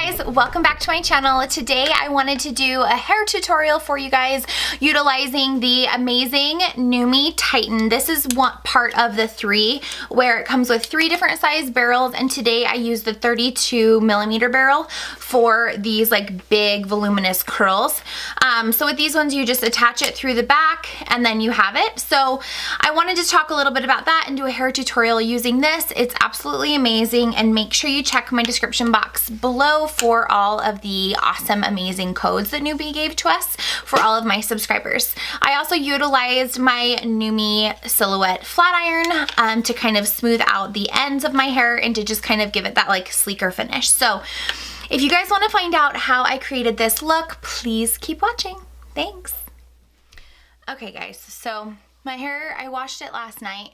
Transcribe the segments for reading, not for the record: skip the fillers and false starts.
guys, welcome back to my channel. Today I wanted to do a hair tutorial for you guys utilizing the amazing Nume Titan. This is one part of the three where it comes with three different size barrels, and today I use the 32mm barrel for these like big voluminous curls. So with these ones you just attach it through the back and then you have it. So I wanted to talk a little bit about that and do a hair tutorial using this. It's absolutely amazing, and make sure you check my description box below for all of the awesome, amazing codes that Nume gave to us for all of my subscribers. I also utilized my Nume Silhouette flat iron to kind of smooth out the ends of my hair and to just kind of give it that like sleeker finish. So if you guys want to find out how I created this look, please keep watching. Thanks. Okay guys, so my hair, I washed it last night.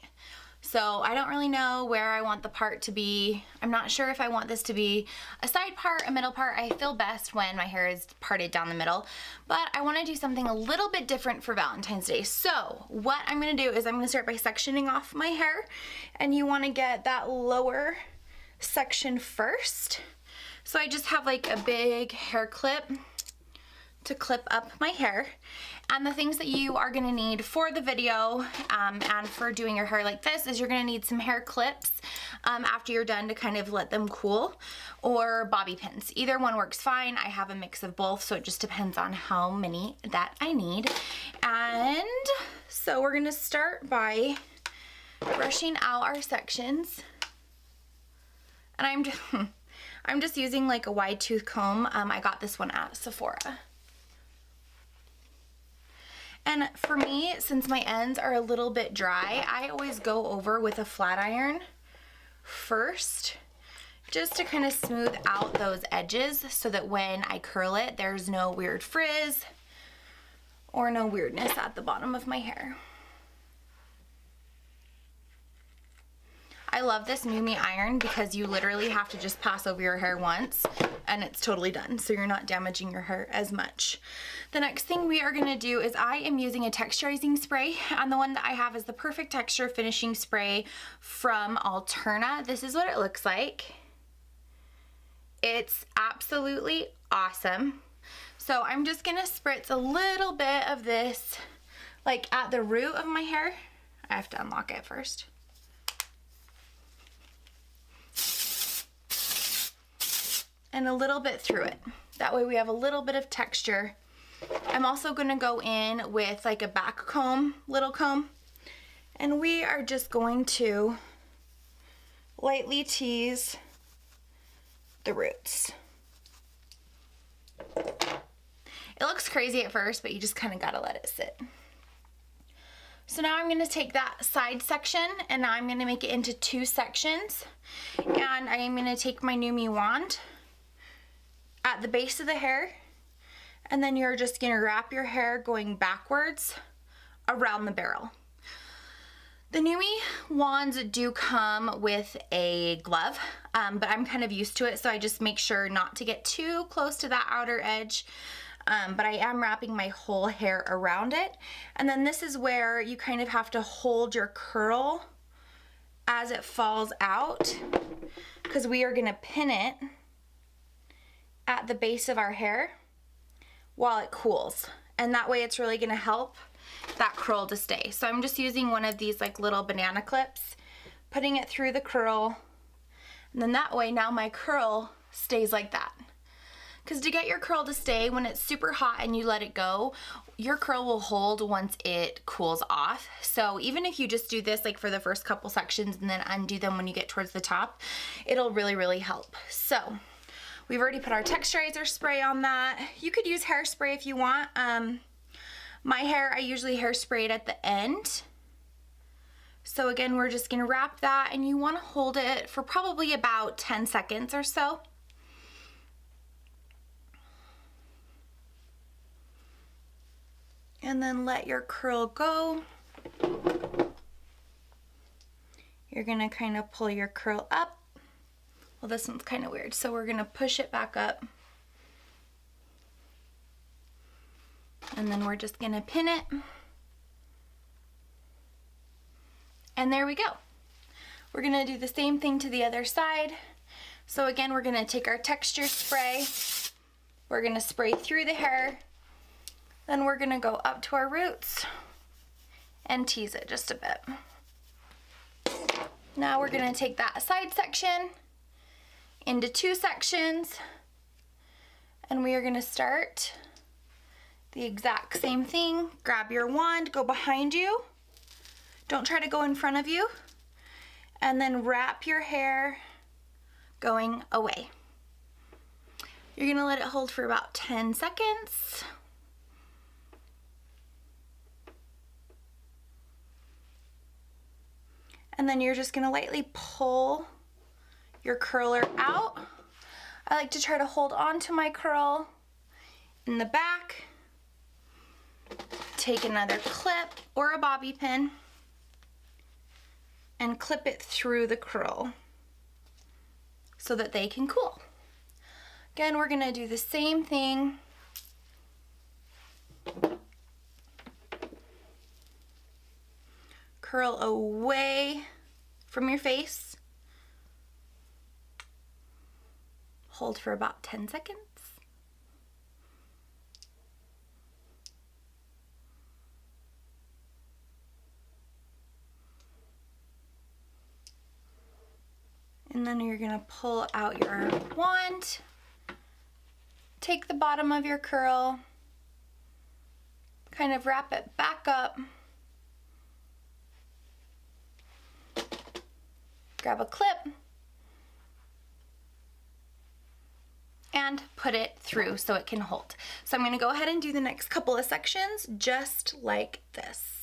So I don't really know where I want the part to be. I'm not sure if I want this to be a side part, a middle part. I feel best when my hair is parted down the middle, but I want to do something a little bit different for Valentine's Day. So what I'm going to do is I'm going to start by sectioning off my hair, and you want to get that lower section first. So I just have like a big hair clip to clip up my hair. And the things that you are going to need for the video and for doing your hair like this is you're going to need some hair clips after you're done to kind of let them cool, or bobby pins. Either one works fine. I have a mix of both, so it just depends on how many that I need. And so we're going to start by brushing out our sections. And I'm just using like a wide tooth comb. I got this one at Sephora. And for me, since my ends are a little bit dry, I always go over with a flat iron first, just to kind of smooth out those edges so that when I curl it, there's no weird frizz or no weirdness at the bottom of my hair. I love this Nume iron because you literally have to just pass over your hair once and it's totally done, so you're not damaging your hair as much. The next thing we are going to do is I am using a texturizing spray, and the one that I have is the Perfect Texture Finishing Spray from Alterna. This is what it looks like. It's absolutely awesome. So I'm just going to spritz a little bit of this like at the root of my hair. I have to unlock it first. And a little bit through it. That way we have a little bit of texture. I'm also going to go in with like a back comb, little comb, and we are just going to lightly tease the roots. It looks crazy at first, but you just kind of got to let it sit. So now I'm going to take that side section and now I'm going to make it into two sections, and I am going to take my Nume wand at the base of the hair, and then you're just going to wrap your hair going backwards around the barrel. The Nume wands do come with a glove, but I'm kind of used to it, so I just make sure not to get too close to that outer edge, but I am wrapping my whole hair around it. And then this is where you kind of have to hold your curl as it falls out, because we are going to pin it at the base of our hair while it cools, and that way it's really going to help that curl to stay. So I'm just using one of these like little banana clips, putting it through the curl, and then that way now my curl stays like that. Because to get your curl to stay, when it's super hot and you let it go, your curl will hold once it cools off. So even if you just do this like for the first couple sections and then undo them when you get towards the top, it'll really, really help. So we've already put our texturizer spray on that. You could use hairspray if you want. My hair, I usually hairspray it at the end. So again, we're just gonna wrap that, and you wanna hold it for probably about 10 seconds or so. And then let your curl go. You're gonna kind of pull your curl up. Well, this one's kind of weird, so we're gonna push it back up. And then we're just gonna pin it. And there we go. We're gonna do the same thing to the other side. So again, we're gonna take our texture spray. We're gonna spray through the hair. Then we're gonna go up to our roots and tease it just a bit. Now we're gonna take that side section into 2 sections, and we are gonna start the exact same thing. Grab your wand, go behind you. Don't try to go in front of you. And then wrap your hair going away. You're gonna let it hold for about 10 seconds. And then you're just gonna lightly pull your curler out. I like to try to hold on to my curl in the back. Take another clip or a bobby pin and clip it through the curl so that they can cool. Again, we're gonna do the same thing. Curl away from your face. Hold for about 10 seconds. And then you're gonna pull out your wand, take the bottom of your curl, kind of wrap it back up, grab a clip, and put it through so it can hold. So I'm gonna go ahead and do the next couple of sections just like this.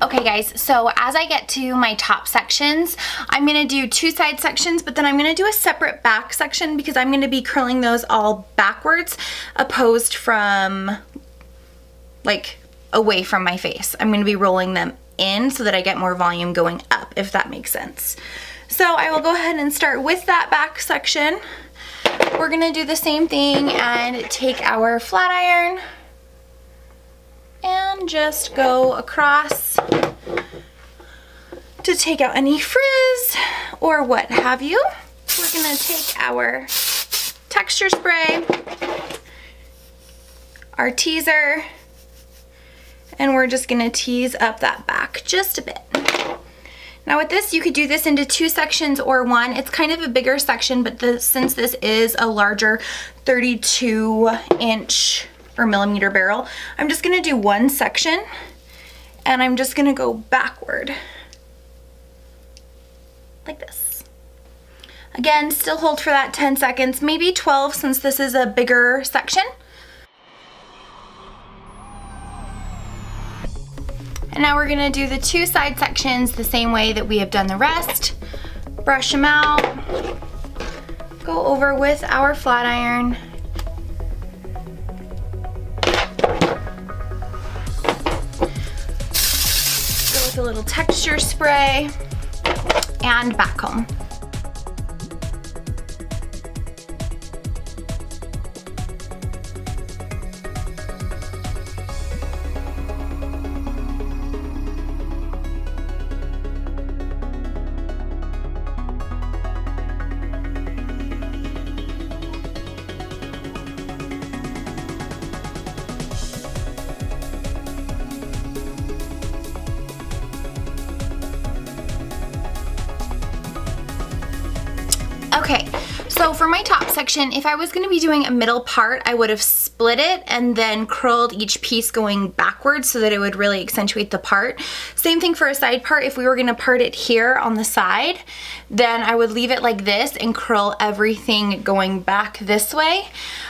Okay guys, so as I get to my top sections, I'm gonna do 2 side sections, but then I'm gonna do a separate back section because I'm gonna be curling those all backwards, opposed from, like, away from my face. I'm gonna be rolling them in so that I get more volume going up, if that makes sense. So I will go ahead and start with that back section. We're gonna do the same thing and take our flat iron and just go across to take out any frizz or what have you. We're gonna take our texture spray, our teaser, and we're just gonna tease up that back just a bit. Now with this, you could do this into 2 sections or 1. It's kind of a bigger section, but since this is a larger 32-inch or millimeter barrel, I'm just gonna do 1 section and I'm just gonna go backward like this. Again, still hold for that 10 seconds, maybe 12 since this is a bigger section. And now we're gonna do the 2 side sections the same way that we have done the rest. Brush them out, go over with our flat iron, a little texture spray, and back comb. Okay, so for my top section, if I was gonna be doing a middle part, I would have split it and then curled each piece going backwards so that it would really accentuate the part. Same thing for a side part. If we were gonna part it here on the side, then I would leave it like this and curl everything going back this way.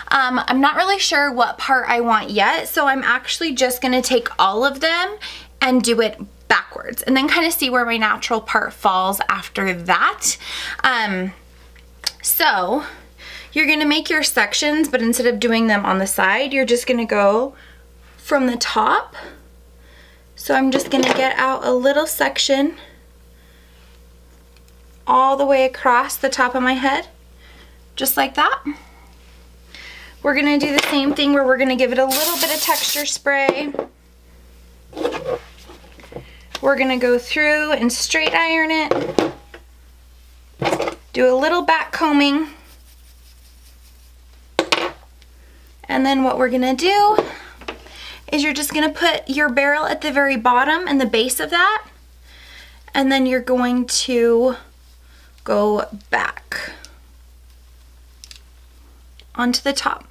I'm not really sure what part I want yet, so I'm actually just gonna take all of them and do it backwards and then kind of see where my natural part falls after that. So you're gonna make your sections, but instead of doing them on the side, you're just gonna go from the top. So I'm just gonna get out a little section all the way across the top of my head, just like that. We're gonna do the same thing where we're gonna give it a little bit of texture spray. We're gonna go through and straight iron it. Do a little back combing. And then what we're gonna do is you're just gonna put your barrel at the very bottom and the base of that. And then you're going to go back onto the top.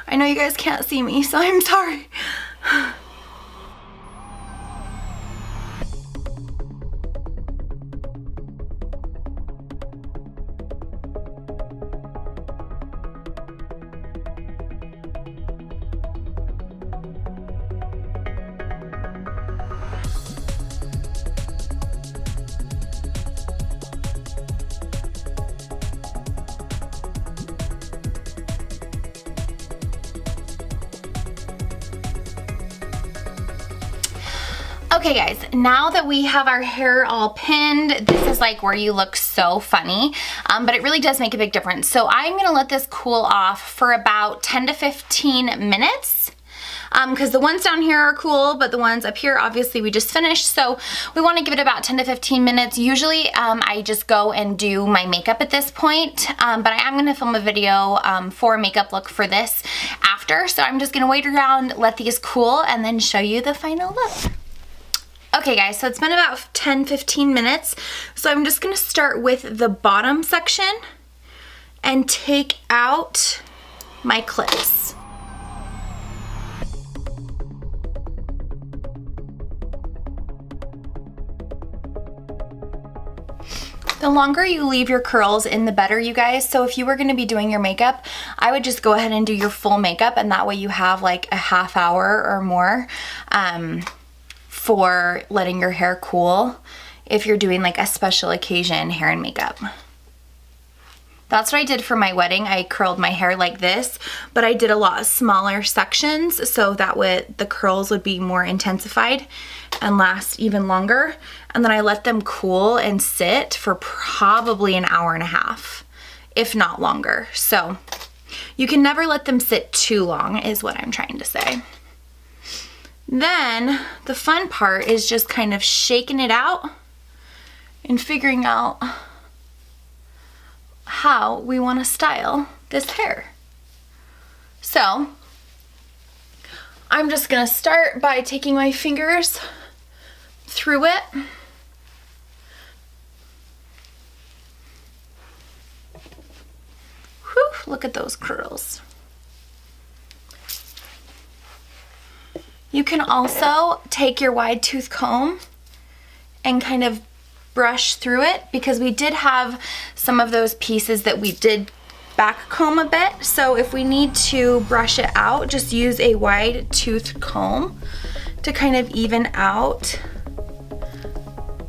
I know you guys can't see me, so I'm sorry. Okay guys, now that we have our hair all pinned, this is like where you look so funny, but it really does make a big difference. So I'm gonna let this cool off for about 10 to 15 minutes. Because the ones down here are cool, but the ones up here, obviously we just finished. So we want to give it about 10 to 15 minutes. Usually I just go and do my makeup at this point, but I am going to film a video for a makeup look for this after. So I'm just going to wait around, let these cool, and then show you the final look. Okay guys, so it's been about 10-15 minutes. So I'm just gonna start with the bottom section and take out my clips. The longer you leave your curls in, the better, you guys. So if you were gonna be doing your makeup, I would just go ahead and do your full makeup, and that way you have like a half hour or more for letting your hair cool if you're doing like a special occasion hair and makeup. That's what I did for my wedding. I curled my hair like this, but I did a lot smaller sections so that way the curls would be more intensified and last even longer. And then I let them cool and sit for probably an hour and a half, if not longer. So you can never let them sit too long is what I'm trying to say. Then the fun part is just kind of shaking it out and figuring out how we want to style this hair. So I'm just gonna start by taking my fingers through it. Whew, look at those curls. You can also take your wide tooth comb and kind of brush through it, because we did have some of those pieces that we did back comb a bit. So if we need to brush it out, just use a wide tooth comb to kind of even out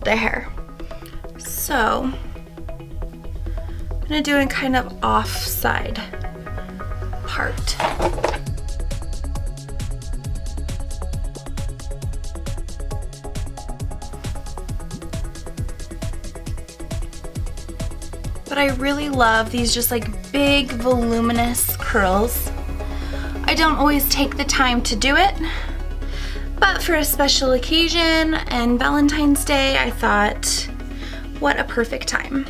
the hair. So I'm gonna do a kind of offside part. But I really love these just like big voluminous curls. I don't always take the time to do it, but for a special occasion and Valentine's Day, I thought, what a perfect time.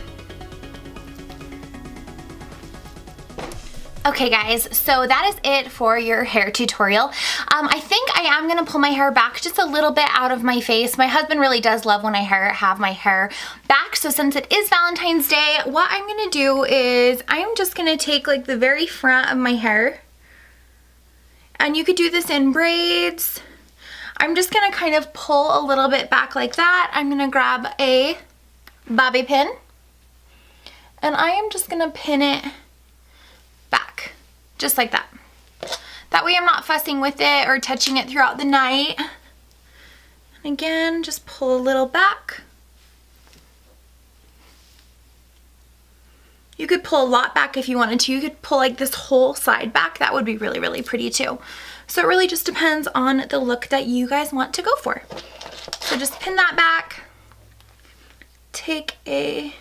Okay guys, so that is it for your hair tutorial. I think I am gonna pull my hair back just a little bit out of my face. My husband really does love when I have my hair back, so since it is Valentine's Day, what I'm gonna do is I'm just gonna take like the very front of my hair And you could do this in braids. I'm just gonna kind of pull a little bit back like that. I'm gonna grab a bobby pin and I am just gonna pin it back, just like that. That way I'm not fussing with it or touching it throughout the night. And again, just pull a little back. You could pull a lot back if you wanted to. You could pull like this whole side back. That would be really, really pretty too. So it really just depends on the look that you guys want to go for. So just pin that back. Take a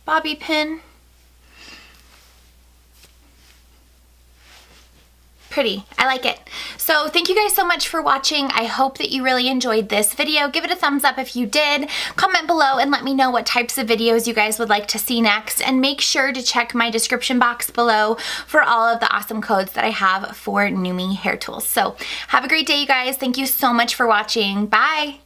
bobby pin. Pretty. I like it. So thank you guys so much for watching. I hope that you really enjoyed this video. Give it a thumbs up if you did. Comment below and let me know what types of videos you guys would like to see next. And make sure to check my description box below for all of the awesome codes that I have for Nume hair tools. So have a great day, you guys. Thank you so much for watching. Bye.